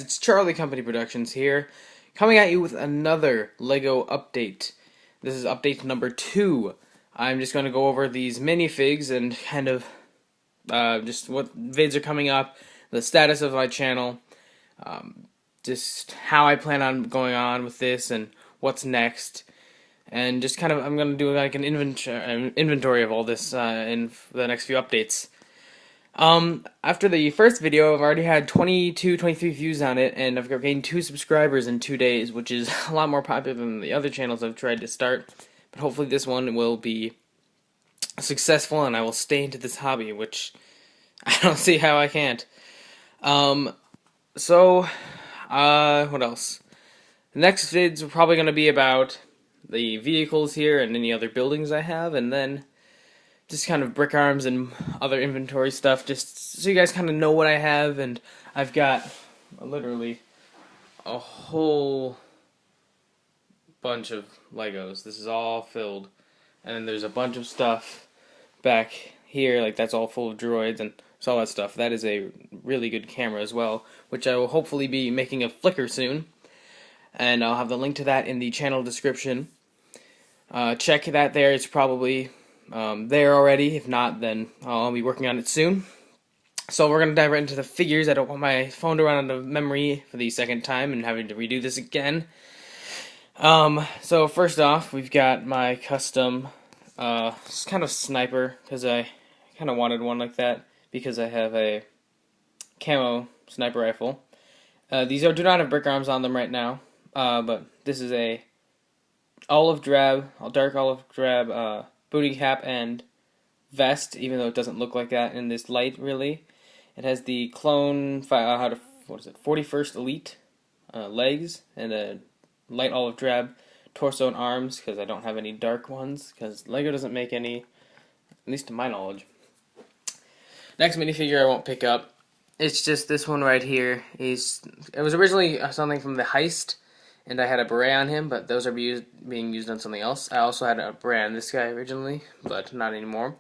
it's Charlie Company Productions here, coming at you with another LEGO update. This is update number 2. I'm just going to go over these minifigs and kind of just what vids are coming up, the status of my channel, just how I plan on going on with this and what's next, and just kind of I'm going to do like an inventory of all this in the next few updates. After the first video, I've already had 23 views on it, and I've gained 2 subscribers in 2 days, which is a lot more popular than the other channels I've tried to start. But hopefully this one will be successful, and I will stay into this hobby, which I don't see how I can't. What else? The next vids are probably going to be about the vehicles here and any other buildings I have, and then just kind of brick arms and other inventory stuff, just so you guys kind of know what I have. And I've got literally a whole bunch of Legos. This is all filled, and then there's a bunch of stuff back here, like that's all full of droids and all that stuff. That is a really good camera as well, which I will hopefully be making a flicker soon, and I'll have the link to that in the channel description. Check that there. It's probably there already. If not, then I'll be working on it soon. So we're going to dive right into the figures. I don't want my phone to run out of memory for the second time and having to redo this again. So first off, we've got my custom kind of sniper, because I kind of wanted one like that because I have a camo sniper rifle. These do not have brick arms on them right now, but this is a dark olive drab booty cap and vest, even though it doesn't look like that in this light, really. It has the clone, 41st Elite legs, and a light olive drab torso and arms, because I don't have any dark ones, because LEGO doesn't make any, at least to my knowledge. Next minifigure I won't pick up. It's just this one right here. It was originally something from the Heist, and I had a beret on him, but those are being used on something else. I also had a beret on this guy originally, but not anymore.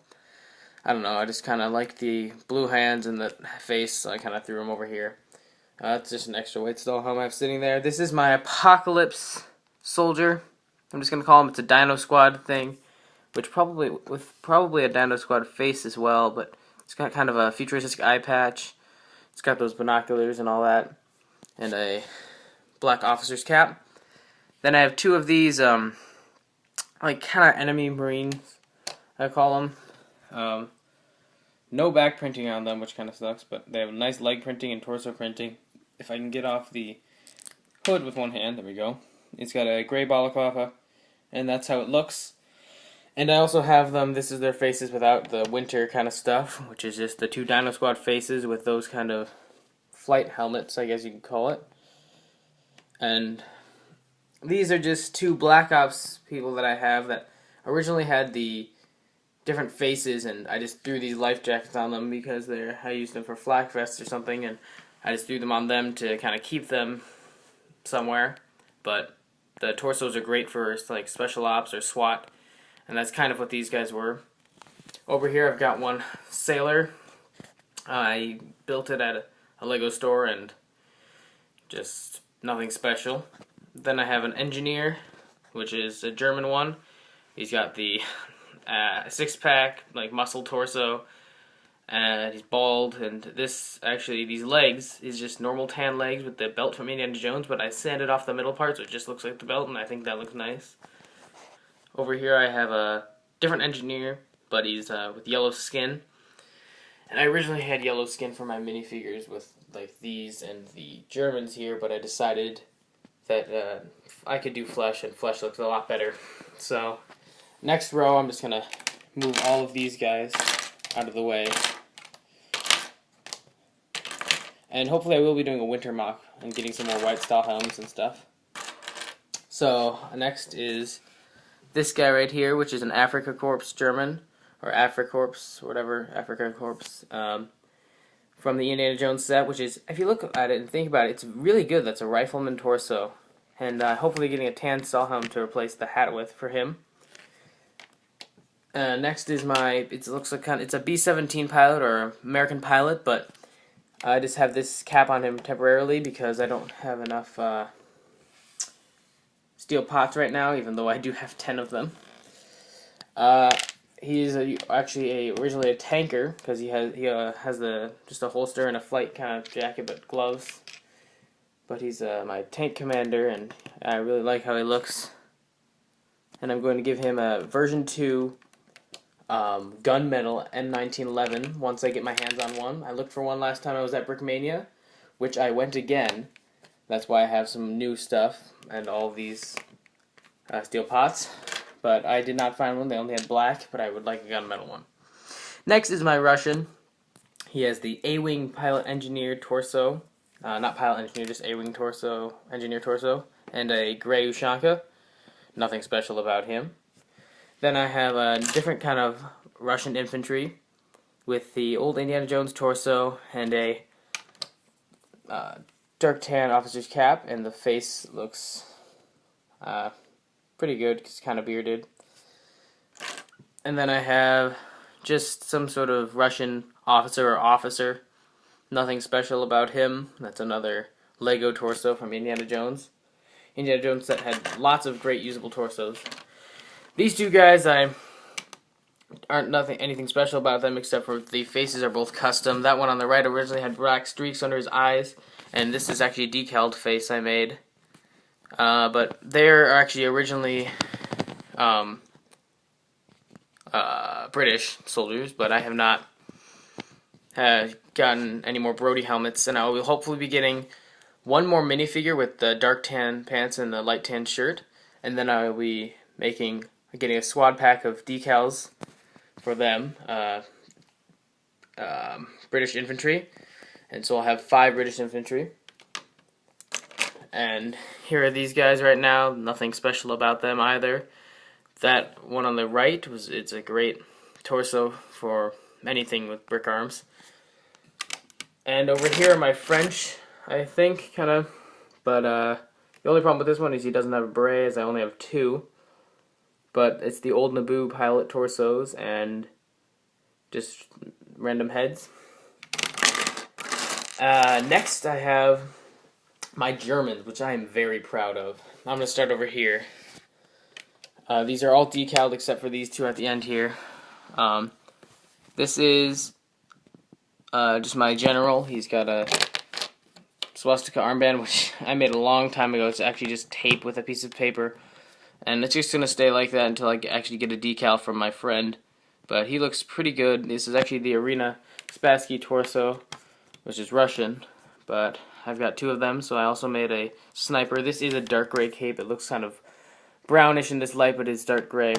I don't know, I just kind of liked the blue hands and the face, so I kind of threw him over here. That's just an extra weight still home I have sitting there. This is my Apocalypse soldier. I'm just going to call him, it's a Dino Squad thing, which probably a Dino Squad face as well, but it's got kind of a futuristic eye patch. It's got those binoculars and all that, and a black officer's cap. Then I have 2 of these, like kind of enemy marines, I call them. No back printing on them, which kind of sucks, but they have nice leg printing and torso printing. If I can get off the hood with one hand, there we go. It's got a gray balaclava, and that's how it looks. And I also have them, this is their faces without the winter kind of stuff, which is just the 2 Dino Squad faces with those kind of flight helmets, I guess you could call it. And these are just 2 Black Ops people that I have that originally had the different faces, and I just threw these life jackets on them because I used them for flak vests or something, and I just threw them on them to kind of keep them somewhere. But the torsos are great for like special ops or SWAT, and that's kind of what these guys were. Over here I've got one sailor. I built it at a LEGO store, and just nothing special. Then I have an engineer, which is a German one. He's got the 6-pack, like muscle torso, and he's bald. And these legs is just normal tan legs with the belt from Indiana Jones, but I sanded off the middle part so it just looks like the belt, and I think that looks nice. Over here I have a different engineer, but he's with yellow skin. And I originally had yellow skin for my minifigures with like these and the Germans here, but I decided that I could do flesh, and flesh looks a lot better. So next row, I'm just going to move all of these guys out of the way. And hopefully I will be doing a winter mock and getting some more white style helms and stuff. So next is this guy right here, which is an Afrika Korps German, or Afrikorps, whatever, Afrika Korps, from the Indiana Jones set, which is, if you look at it and think about it, it's really good. That's a rifleman torso. And hopefully getting a tan saw helm to replace the hat with for him. Next is it's a B-17 pilot, or American pilot, but I just have this cap on him temporarily because I don't have enough steel pots right now, even though I do have 10 of them. He's actually originally a tanker because he has just a holster and a flight kind of jacket, but gloves. But he's my tank commander, and I really like how he looks. And I'm going to give him a version 2 gunmetal M1911 once I get my hands on one. I looked for one last time I was at Brickmania, which I went again. That's why I have some new stuff and all these steel pots. But I did not find one. They only had black, but I would like a gunmetal one. Next is my Russian. He has the A-Wing pilot engineer torso. Not pilot engineer, just A-Wing torso, engineer torso. And a gray Ushanka. Nothing special about him. Then I have a different kind of Russian infantry with the old Indiana Jones torso and a dark tan officer's cap, and the face looks pretty good, it's kind of bearded. And then I have just some sort of Russian officer. Nothing special about him. That's another Lego torso from Indiana Jones. Indiana Jones set had lots of great usable torsos. These two guys, aren't anything special about them except for the faces are both custom. That one on the right originally had black streaks under his eyes, and this is actually a decaled face I made. But they're actually originally British soldiers, but I have not gotten any more Brody helmets, and I will hopefully be getting one more minifigure with the dark tan pants and the light tan shirt, and then I will be getting a squad pack of decals for them, British infantry, and so I'll have 5 British infantry. And here are these guys right now. Nothing special about them either. That one on the right it's a great torso for anything with brick arms. And over here are my French, I think, kind of. But the only problem with this one is he doesn't have a beret, as I only have 2. But it's the old Naboo pilot torsos and just random heads. Next I have my Germans, which I am very proud of. I'm going to start over here. These are all decaled except for these two at the end here. This is just my general. He's got a swastika armband, which I made a long time ago. It's actually just tape with a piece of paper. And it's just going to stay like that until I actually get a decal from my friend. But he looks pretty good. This is actually the Arena Spassky torso, which is Russian. But I've got 2 of them, so I also made a sniper. This is a dark gray cape. It looks kind of brownish in this light, but it's dark gray.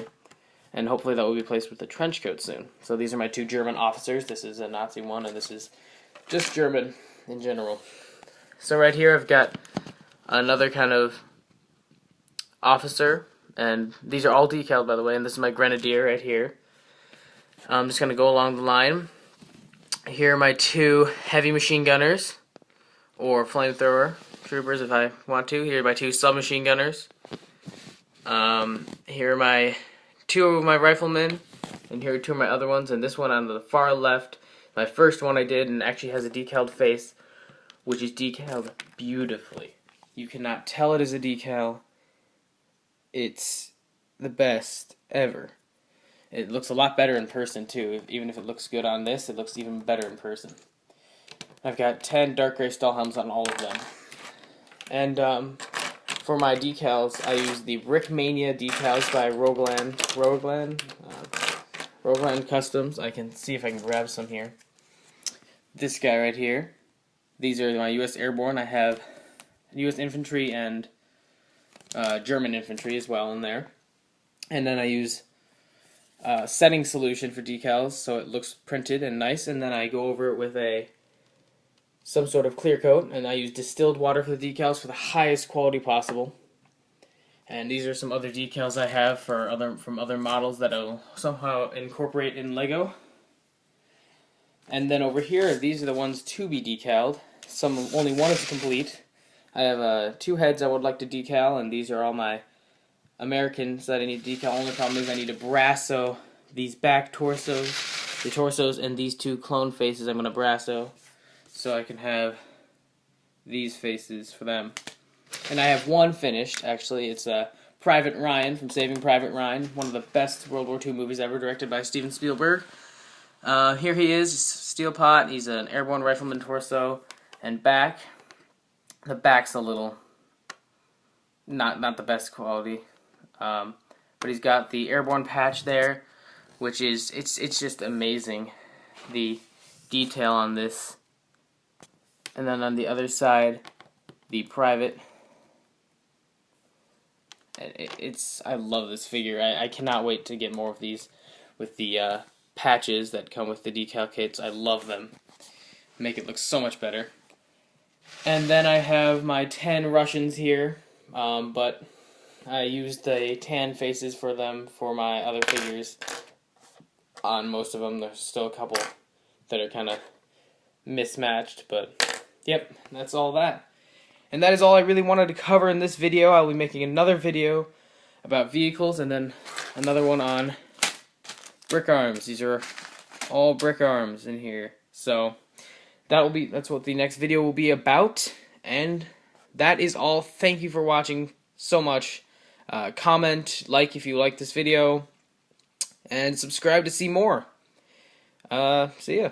And hopefully that will be replaced with a trench coat soon. So these are my 2 German officers. This is a Nazi one, and this is just German in general. So right here I've got another kind of officer. And these are all decaled, by the way, and this is my Grenadier right here. I'm just going to go along the line. Here are my 2 heavy machine gunners, or flamethrower troopers if I want to. Here are my 2 submachine gunners. Here are my 2 of my riflemen, and here are 2 of my other ones, and this one on the far left, my first one I did, and actually has a decaled face, which is decaled beautifully. You cannot tell it is a decal. It's the best ever. It looks a lot better in person too. Even if it looks good on this, it looks even better in person. I've got 10 dark gray Stahlhelms on all of them. And for my decals, I use the Brickmania decals by Rogaland Customs. I can see if I can grab some here. This guy right here. These are my U.S. Airborne. I have U.S. Infantry and German infantry as well in there. And then I use setting solution for decals so it looks printed and nice, and then I go over it with some sort of clear coat, and I use distilled water for the decals for the highest quality possible. And these are some other decals I have from other models that I'll somehow incorporate in Lego. And then over here, these are the ones to be decaled. Only one is complete. I have 2 heads I would like to decal, and these are all my Americans that I need to decal. Only problem is I need to brasso these back torsos, the torsos, and these 2 clone faces I'm going to brasso. so I can have these faces for them. And I have one finished, actually. It's Private Ryan from Saving Private Ryan, one of the best World War II movies ever, directed by Steven Spielberg. Here he is, steel pot. He's an airborne rifleman torso and back. The back's a little not the best quality, but he's got the airborne patch there, which is it's just amazing, the detail on this. And then on the other side, the private. I love this figure. I cannot wait to get more of these with the patches that come with the decal kits. I love them. Make it look so much better. And then I have my 10 Russians here, but I used the tan faces for them for my other figures. On most of them, there's still a couple that are kind of mismatched, but yep, that's all that. And that is all I really wanted to cover in this video. I'll be making another video about vehicles and then another one on brick arms. These are all brick arms in here. So that's what the next video will be about. And that is all. Thank you for watching so much. Comment, like if you like this video, and subscribe to see more. See ya.